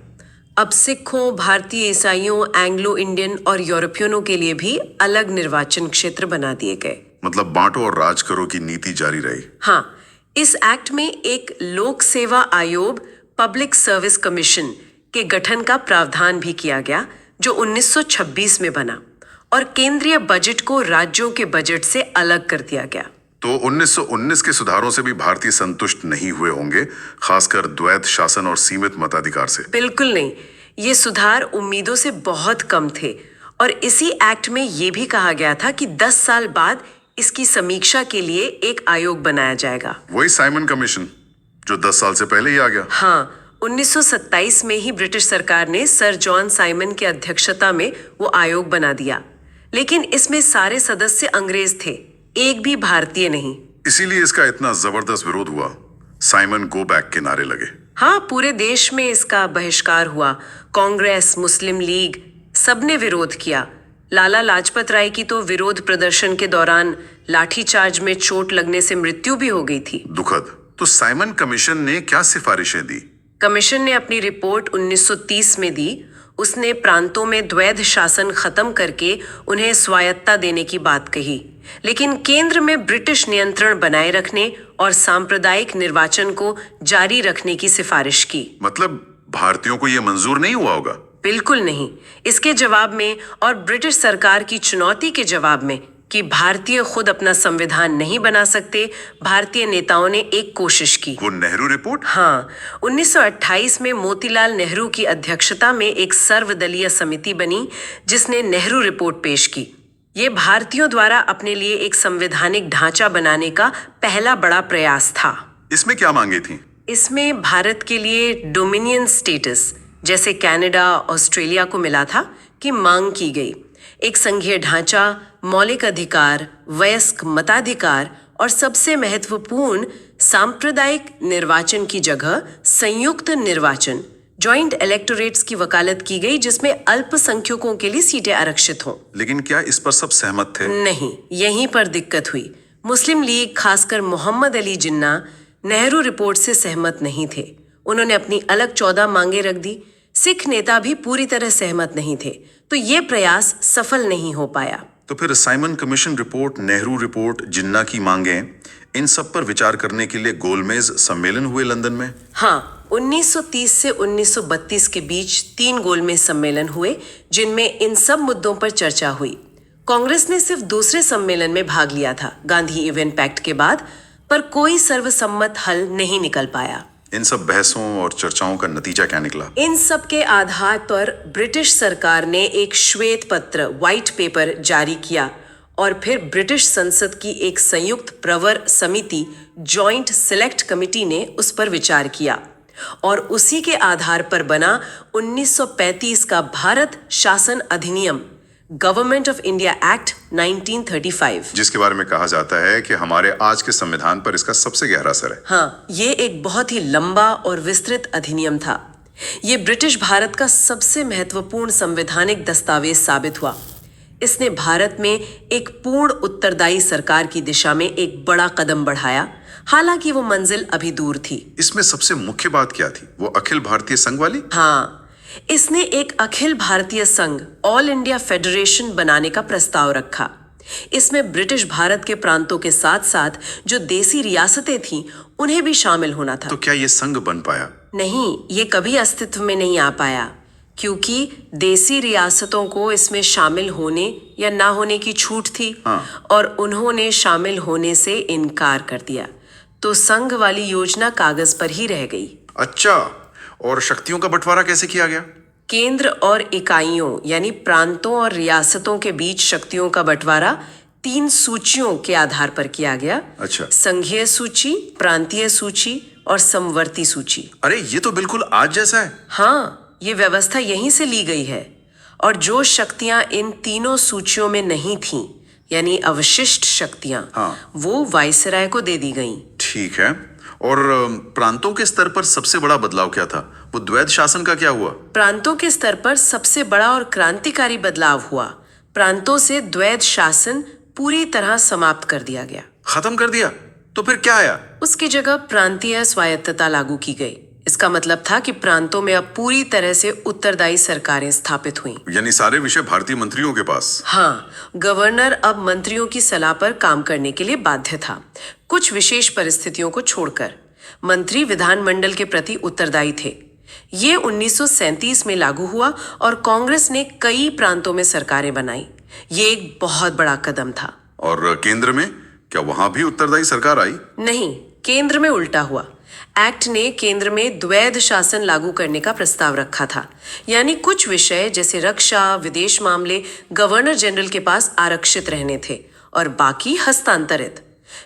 अब सिखों, भारतीय ईसाइयों, एंग्लो इंडियन और यूरोपियनों के लिए भी अलग निर्वाचन क्षेत्र बना दिए गए। मतलब बांटो और राज करो की नीति जारी रही। हाँ, इस एक्ट में एक लोक सेवा आयोग पब्लिक सर्विस कमीशन के गठन का प्रावधान भी किया गया जो 1926 में बना और केंद्रीय बजट को राज्यों के बजट से अलग कर दिया गया। तो 1919 के सुधारों से भी भारतीय संतुष्ट नहीं हुए होंगे, खासकर द्वैध शासन और सीमित मताधिकार से। बिल्कुल नहीं, ये सुधार उम्मीदों से बहुत कम थे और इसी एक्ट में ये भी कहा गया था कि 10 साल बाद इसकी समीक्षा के लिए एक आयोग बनाया जाएगा। वही साइमन कमीशन जो 10 साल से पहले ही आ गया। हाँ, 1927 में ही ब्रिटिश सरकार ने सर जॉन साइमन की अध्यक्षता में वो आयोग बना दिया, लेकिन इसमें सारे सदस्य अंग्रेज थे, एक भी भारतीय नहीं। इसीलिए इसका इतना जबरदस्त विरोध हुआ, साइमन गो बैक के नारे लगे। हाँ, पूरे देश में इसका बहिष्कार हुआ। कांग्रेस, मुस्लिम लीग सबने विरोध किया। लाला लाजपत राय की तो विरोध प्रदर्शन के दौरान लाठीचार्ज में चोट लगने से मृत्यु भी हो गई थी। दुखद। तो साइमन कमीशन ने क्या सिफारिशें दी? कमीशन ने अपनी रिपोर्ट 1930 में दी। उसने प्रांतों में द्वैध शासन खत्म करके उन्हें स्वायत्तता देने की बात कही, लेकिन केंद्र में ब्रिटिश नियंत्रण बनाए रखने और सांप्रदायिक निर्वाचन को जारी रखने की सिफारिश की। मतलब भारतीयों को यह मंजूर नहीं हुआ होगा? बिल्कुल नहीं। इसके जवाब में और ब्रिटिश सरकार की चुनौती के जवाब में कि भारतीय खुद अपना संविधान नहीं बना सकते, भारतीय नेताओं ने एक कोशिश की। वो नेहरू रिपोर्ट? हाँ, 1928 में मोतीलाल नेहरू की अध्यक्षता में एक सर्वदलीय समिति बनी जिसने नेहरू रिपोर्ट पेश की। ये भारतीयों द्वारा अपने लिए एक संवैधानिक ढांचा बनाने का पहला बड़ा प्रयास था। इसमें क्या मांगे थी? इसमें भारत के लिए डोमिनियन स्टेटस जैसे कनाडा, ऑस्ट्रेलिया को मिला था कि मांग की गई। एक संघीय ढांचा, मौलिक अधिकार, वयस्क मताधिकार और सबसे महत्वपूर्ण सांप्रदायिक निर्वाचन की जगह संयुक्त निर्वाचन, जॉइंट इलेक्टोरेट्स की वकालत की गई जिसमें अल्पसंख्यकों के लिए सीटें आरक्षित हों। लेकिन क्या इस पर सब सहमत थे? नहीं, यहीं पर दिक्कत हुई। मुस्लिम लीग, खासकर मोहम्मद अली जिन्ना, नेहरू रिपोर्ट से सहमत नहीं थे। उन्होंने अपनी अलग 14 मांगे रख दी। सिख नेता भी पूरी तरह सहमत नहीं थे, तो ये प्रयास सफल नहीं हो पाया। तो फिर Simon commission report, Nehru report, Jinnah की मांगें, इन सब पर विचार करने के लिए गोलमेज सम्मेलन हुए लंदन में। हाँ, 1930 से 1932 के बीच 3 गोलमेज सम्मेलन हुए जिनमें इन सब मुद्दों पर चर्चा हुई। कांग्रेस ने सिर्फ दूसरे सम्मेलन में भाग लिया था, गांधी इवेंट पैक्ट के बाद, पर कोई सर्वसम्मत हल नहीं निकल पाया। इन सब बहसों और चर्चाओं का नतीजा क्या निकला? इन सब के आधार पर ब्रिटिश सरकार ने एक श्वेत पत्र, व्हाइट पेपर जारी किया और फिर ब्रिटिश संसद की एक संयुक्त प्रवर समिति, जॉइंट सिलेक्ट कमिटी ने उस पर विचार किया और उसी के आधार पर बना 1935 का भारत शासन अधिनियम, गवर्नमेंट ऑफ इंडिया एक्ट 1935, जिसके बारे में कहा जाता है कि हमारे आज के संविधान पर इसका सबसे गहरा असर है। हाँ, ये एक बहुत ही लंबा और विस्तृत अधिनियम था। ये ब्रिटिश भारत का सबसे महत्वपूर्ण संवैधानिक दस्तावेज साबित हुआ। इसने भारत में एक पूर्ण उत्तरदायी सरकार की दिशा में एक बड़ा कदम बढ़ाया, हालांकि वो मंजिल अभी दूर थी। इसमें सबसे मुख्य बात क्या थी? वो अखिल भारतीय संघ वाली? हाँ, इसने एक अखिल भारतीय संघ, ऑल इंडिया फेडरेशन बनाने का प्रस्ताव रखा। इसमें ब्रिटिश भारत के प्रांतों के साथ साथ जो देसी रियासतें थीं, उन्हें भी शामिल होना था। तो क्या ये संघ बन पाया? नहीं, ये कभी अस्तित्व में नहीं आ पाया, क्योंकि देसी रियासतों को इसमें शामिल होने या ना होने की छूट थी। और उन्होंने शामिल होने से इनकार कर दिया, तो संघ वाली योजना कागज पर ही रह गई। अच्छा, और शक्तियों का बंटवारा कैसे किया गया? केंद्र और इकाइयों यानी प्रांतों और रियासतों के बीच शक्तियों का बंटवारा 3 सूचियों के आधार पर किया गया। अच्छा। संघीय सूची, प्रांतीय सूची और समवर्ती सूची। अरे ये तो बिल्कुल आज जैसा है। हाँ, ये व्यवस्था यहीं से ली गई है। और जो शक्तियां इन तीनों सूचियों में नहीं थीं, यानी अवशिष्ट शक्तियां, वो वायसराय को दे दी गईं। ठीक है। और प्रांतों के स्तर पर सबसे बड़ा बदलाव क्या था? वो द्वैध शासन का क्या हुआ? प्रांतों के स्तर पर सबसे बड़ा और क्रांतिकारी बदलाव हुआ। प्रांतों से द्वैध शासन पूरी तरह समाप्त कर दिया गया। खत्म कर दिया? तो फिर क्या आया? उसकी जगह प्रांतीय स्वायत्तता लागू की गई। इसका मतलब था कि प्रांतों में अब पूरी तरह से उत्तरदायी सरकारें स्थापित हुईं। यानी सारे विषय भारतीय मंत्रियों के पास? हाँ, गवर्नर अब मंत्रियों की सलाह पर काम करने के लिए बाध्य था। कुछ विशेष परिस्थितियों को छोड़कर मंत्री विधानमंडल के प्रति उत्तरदायी थे। ये 1937 में लागू हुआ और कांग्रेस ने कई प्रांतों में सरकारें बनाई। ये एक बहुत बड़ा कदम था। और केंद्र में क्या वहां भी उत्तरदायी सरकार आई? नहीं, केंद्र में उल्टा हुआ। एक्ट ने केंद्र में द्वैध शासन लागू करने का प्रस्ताव रखा था, यानी कुछ विषय जैसे रक्षा, विदेश मामले गवर्नर जनरल के पास आरक्षित रहने थे और बाकी हस्तांतरित।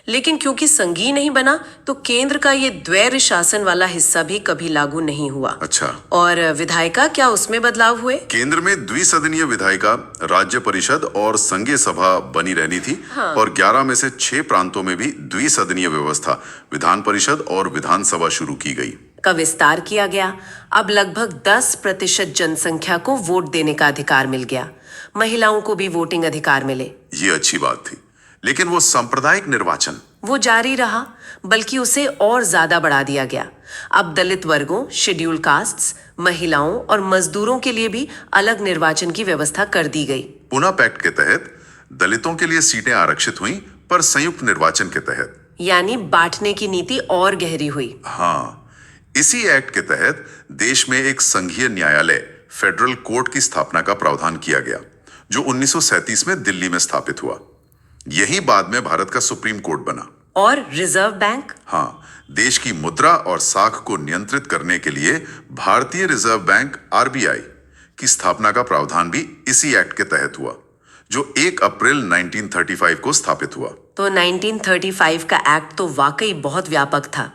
लेकिन क्योंकि संघीय नहीं बना तो केंद्र का ये द्वैध शासन वाला हिस्सा भी कभी लागू नहीं हुआ। अच्छा। और विधायिका, क्या उसमें बदलाव हुए? केंद्र में द्विसदनीय विधायिका, राज्य परिषद और संघीय सभा बनी रहनी थी। और 11 में से 6 प्रांतों में भी द्विसदनीय व्यवस्था, विधान परिषद और विधानसभा शुरू की गई। का विस्तार किया गया। अब लगभग 10% जनसंख्या को वोट देने का अधिकार मिल गया। महिलाओं को भी वोटिंग अधिकार मिले। ये अच्छी बात थी। लेकिन वो सांप्रदायिक निर्वाचन, वो जारी रहा, बल्कि उसे और ज्यादा बढ़ा दिया गया। अब दलित वर्गों, शेड्यूल कास्ट्स, महिलाओं और मजदूरों के लिए भी अलग निर्वाचन की व्यवस्था कर दी गई। पूना पैक्ट के तहत दलितों के लिए सीटें आरक्षित हुईं, पर संयुक्त निर्वाचन के तहत, यानी बांटने की नीति और गहरी हुई। हाँ, इसी एक्ट के तहत देश में एक संघीय न्यायालय, फेडरल कोर्ट की स्थापना का प्रावधान किया गया, जो 1937 में दिल्ली में स्थापित हुआ। यही बाद में भारत का सुप्रीम कोर्ट बना। और रिजर्व बैंक? हाँ, देश की मुद्रा और साख को नियंत्रित करने के लिए भारतीय रिजर्व बैंक आरबीआई की स्थापना का प्रावधान भी इसी एक्ट के तहत हुआ, जो 1 अप्रैल 1935 को स्थापित हुआ। तो 1935 का एक्ट तो वाकई बहुत व्यापक था।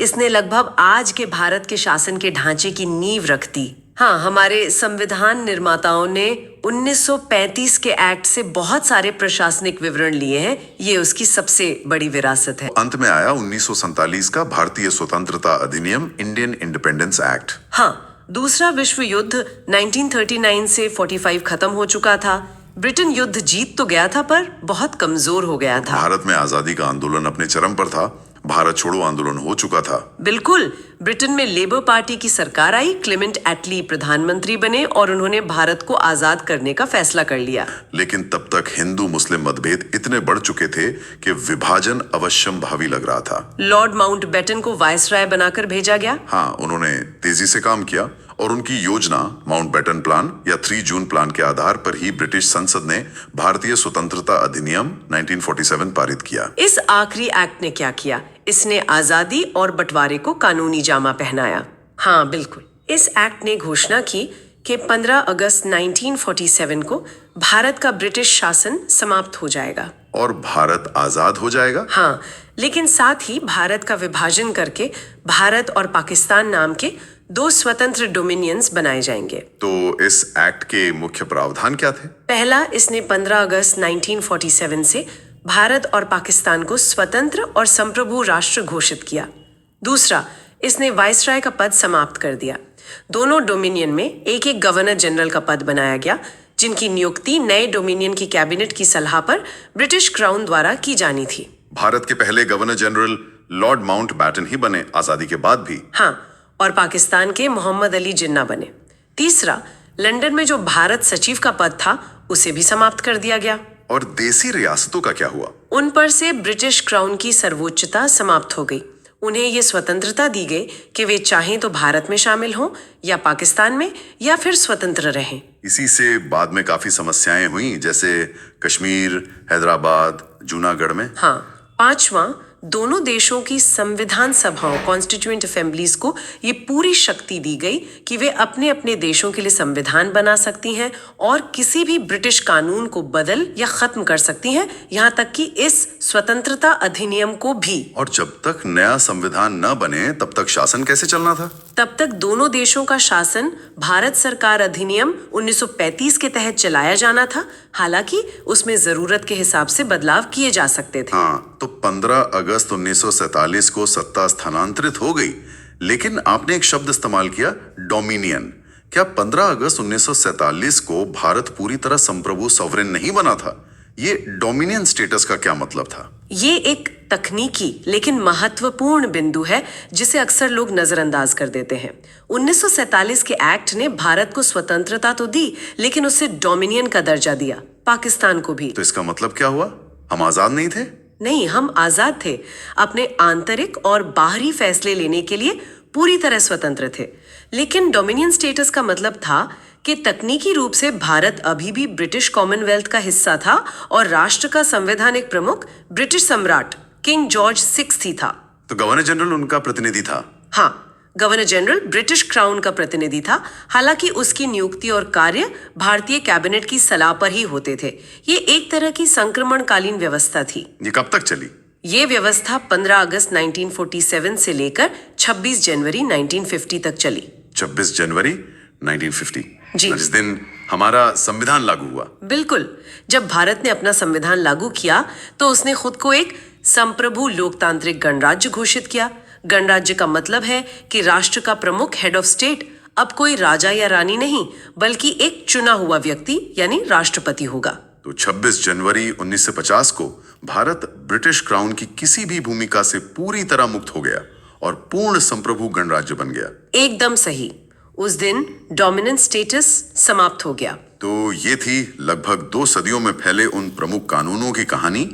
इसने लगभग आज के भारत के शासन के ढांचे की नींव रख दी। हाँ, हमारे संविधान निर्माताओं ने 1935 के एक्ट से बहुत सारे प्रशासनिक विवरण लिए हैं। ये उसकी सबसे बड़ी विरासत है। अंत में आया 1947 का भारतीय स्वतंत्रता अधिनियम, इंडियन इंडिपेंडेंस एक्ट। हाँ, दूसरा विश्व युद्ध 1939 से 45 खत्म हो चुका था। ब्रिटेन युद्ध जीत तो गया था, पर बहुत कमजोर हो गया था। भारत में आजादी का आंदोलन अपने चरम पर था। भारत छोड़ो आंदोलन हो चुका था। बिल्कुल। ब्रिटेन में लेबर पार्टी की सरकार आई, क्लेमेंट एटली प्रधानमंत्री बने और उन्होंने भारत को आजाद करने का फैसला कर लिया। लेकिन तब तक हिंदू मुस्लिम मतभेद इतने बढ़ चुके थे कि विभाजन अवश्यम भावी लग रहा था। लॉर्ड माउंटबेटन को वायसराय बनाकर भेजा गया। हाँ, उन्होंने तेजी से काम किया और उनकी योजना माउंटबेटन प्लान या 3 जून प्लान के आधार पर ही ब्रिटिश संसद ने भारतीय स्वतंत्रता अधिनियम 1947 पारित किया। इस आखिरी एक्ट ने क्या किया? इसने आजादी और बंटवारे को कानूनी जामा पहनाया। हाँ, बिल्कुल। इस एक्ट ने घोषणा की कि 15 अगस्त 1947 को भारत का ब्रिटिश शासन समाप्त हो जाएगा और भारत आजाद हो जाएगा। हाँ, लेकिन साथ ही भारत का विभाजन करके भारत और पाकिस्तान नाम के 2 स्वतंत्र डोमिनियंस बनाए जाएंगे। तो इस एक्ट के मुख्य प्रावधान क्या थे? पहला, इसने 15 अगस्त 1947 से भारत और पाकिस्तान को स्वतंत्र और संप्रभु राष्ट्र घोषित किया। दूसरा, इसने वायसराय का पद समाप्त कर दिया। दोनों डोमिनियन में एक एक गवर्नर जनरल का पद बनाया गया, जिनकी नियुक्ति नए डोमिनियन की कैबिनेट की सलाह पर ब्रिटिश क्राउन द्वारा की जानी थी। भारत के पहले गवर्नर जनरल लॉर्ड माउंटबेटन ही बने आजादी के बाद भी। हाँ, और पाकिस्तान के मोहम्मद अली जिन्ना बने। तीसरा, लंदन में जो भारत सचिव का पद था उसे भी समाप्त कर दिया गया। और देसी रियासतों का क्या हुआ? उन पर से ब्रिटिश क्राउन की सर्वोच्चता समाप्त हो गई। उन्हें ये स्वतंत्रता दी गई कि वे चाहें तो भारत में शामिल हों या पाकिस्तान में, या फिर स्वतंत्र रहें। इसी से बाद में काफी समस्याएं हुई, जैसे कश्मीर, हैदराबाद, जूनागढ़ में। हाँ, पांचवा, दोनों देशों की संविधान सभाओं, कॉन्स्टिट्यूएंट असेंबलीज को ये पूरी शक्ति दी गई कि वे अपने अपने देशों के लिए संविधान बना सकती हैं और किसी भी ब्रिटिश कानून को बदल या खत्म कर सकती हैं, यहाँ तक कि इस स्वतंत्रता अधिनियम को भी। और जब तक नया संविधान न बने तब तक शासन कैसे चलना था? तब तक दोनों देशों का शासन भारत सरकार अधिनियम 1935 के तहत चलाया जाना था। हालांकि उसमें जरूरत के हिसाब से बदलाव किए जा सकते थे। हाँ, तो 15 अगस्त 1947 को सत्ता स्थानांतरित हो गई, लेकिन आपने एक शब्द इस्तेमाल किया, डोमिनियन। क्या 15 अगस्त 1947 को भारत पूरी तरह संप्रभु सॉवरेन नहीं बना था? ये डोमिनियन स्टेटस का क्या मतलब था? ये एक तकनीकी लेकिन महत्वपूर्ण बिंदु है जिसे अक्सर लोग नजरअंदाज कर देते हैं। 1947 के एक्ट ने भारत को स्वतंत्रता तो दी, लेकिन उसे डोमिनियन का दर्जा दिया, पाकिस्तान को भी। तो इसका मतलब क्या हुआ? हम आजाद नहीं थे? नहीं, हम आजाद थे। अपने आंतरिक और बाहरी फैसले लेने के लिए पूरी तरह स्वतंत्र थे। लेकिन डोमिनियन स्टेटस का मतलब था कि तकनीकी रूप से भारत अभी भी ब्रिटिश कॉमनवेल्थ का हिस्सा था और राष्ट्र का संवैधानिक प्रमुख ब्रिटिश सम्राट किंग जॉर्ज 6 ही था। तो गवर्नर जनरल उनका प्रतिनिधि था। हाँ, गवर्नर जनरल ब्रिटिश क्राउन का प्रतिनिधि था। हालांकि उसकी नियुक्ति और कार्य भारतीय कैबिनेट की सलाह पर ही होते थे। ये एक तरह की संक्रमणकालीन व्यवस्था थी। ये कब तक चली? ये व्यवस्था 15 अगस्त 1947 से लेकर 26 जनवरी 1950 तक चली। 26 जनवरी 1950 जी। जिस दिन हमारा संविधान लागू हुआ। बिल्कुल। जब भारत ने अपना संविधान लागू किया तो उसने खुद को एक संप्रभु लोकतांत्रिक गणराज्य घोषित किया। गणराज्य का मतलब है कि राष्ट्र का प्रमुख हेड ऑफ स्टेट अब कोई राजा या रानी नहीं, बल्कि एक चुना हुआ व्यक्ति यानी राष्ट्रपति होगा। तो 26 जनवरी 1950 को भारत ब्रिटिश क्राउन की किसी भी भूमिका से पूरी तरह मुक्त हो गया और पूर्ण संप्रभु गणराज्य बन गया। एकदम सही। उस दिन डोमिनेंट स्टेटस समाप्त हो गया। तो ये थी लगभग 2 सदियों में फैले उन प्रमुख कानूनों की कहानी,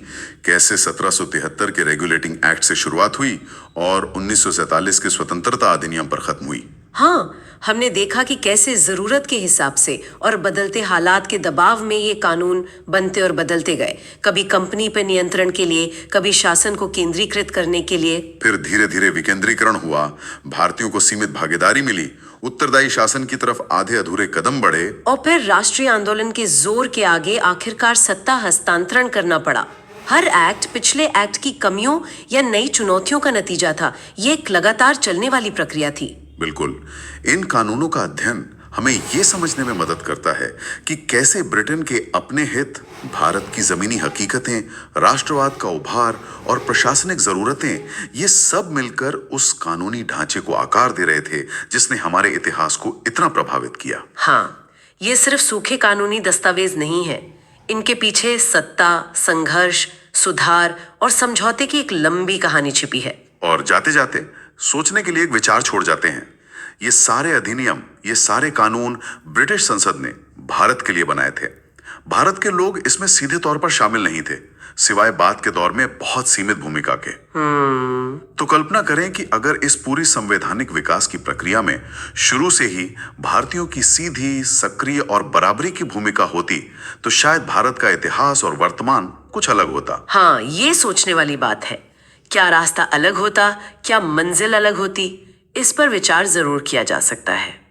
कैसे 1773 के रेगुलेटिंग एक्ट से शुरुआत हुई और 1947 के स्वतंत्रता अधिनियम पर खत्म हुई। हाँ, हमने देखा कि कैसे जरूरत के हिसाब से और बदलते हालात के दबाव में ये कानून बनते और बदलते गए। कभी कंपनी पर नियंत्रण के लिए, कभी शासन को केंद्रीकृत करने के लिए। फिर धीरे धीरे विकेंद्रीकरण हुआ, भारतीयों को सीमित भागीदारी मिली, उत्तरदायी शासन की तरफ आधे अधूरे कदम बढ़े और फिर राष्ट्रीय आंदोलन के जोर के आगे आखिरकार सत्ता हस्तांतरण करना पड़ा। हर एक्ट पिछले एक्ट की कमियों या नई चुनौतियों का नतीजा था। ये एक लगातार चलने वाली प्रक्रिया थी। बिल्कुल। इन कानूनों का अध्ययन हमें ये समझने में मदद करता है कि कैसे ब्रिटेन के अपने हित, भारत की जमीनी हकीकतें, राष्ट्रवाद का उभार और प्रशासनिक जरूरतें, ये सब मिलकर उस कानूनी ढांचे को आकार दे रहे थे जिसने हमारे इतिहास को इतना प्रभावित किया। हाँ, ये सिर्फ सूखे कानूनी दस्तावेज नहीं है। इनके पीछे सत्ता, संघर्ष, सुधार और समझौते की एक लंबी कहानी छिपी है। और जाते जाते सोचने के लिए एक विचार छोड़ जाते हैं। ये सारे अधिनियम, ये सारे कानून ब्रिटिश संसद ने भारत के लिए बनाए थे। भारत के लोग इसमें सीधे तौर पर शामिल नहीं थे, सिवाय बाद के दौर में बहुत सीमित भूमिका के। तो कल्पना करें कि अगर इस पूरी संवैधानिक विकास की प्रक्रिया में शुरू से ही भारतीयों की सीधी, सक्रिय और बराबरी की भूमिका होती, तो शायद भारत का इतिहास और वर्तमान कुछ अलग होता। हाँ, ये सोचने वाली बात है। क्या रास्ता अलग होता, क्या मंजिल अलग होती? इस पर विचार जरूर किया जा सकता है।